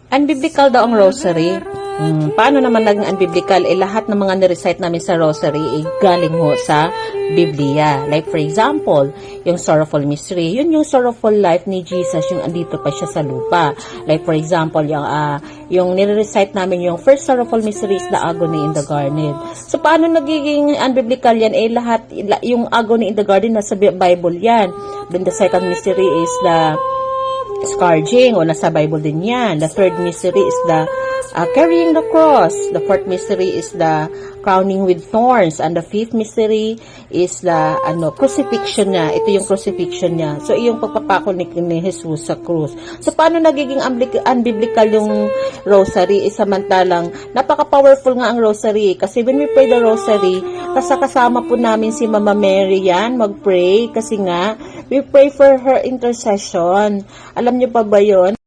Unbiblical daw ang rosary. Paano naman naging unbiblical? Lahat ng mga nirecite namin sa rosary galing ho sa Biblia. Like for example, yung sorrowful mystery, yun yung sorrowful life ni Jesus, yung andito pa siya sa lupa. Like for example, yung nire-recite namin yung first sorrowful mystery is the agony in the garden. So paano nagiging unbiblical yan? Lahat, yung agony in the garden nasa Bible yan. Then the second mystery is the scourging, o nasa Bible din yan. The third mystery is the carrying the cross. The fourth mystery is the crowning with thorns. And the fifth mystery is the crucifixion niya. Ito yung crucifixion niya. So, yung pagpapako ni Jesus sa krus. So, paano nagiging unbiblical yung rosary? Samantalang, napaka-powerful nga ang rosary. Kasi when we pray the rosary, kasama po namin si Mama Mary yan, mag-pray. Kasi nga, we pray for her intercession. Alam niyo pa ba yun?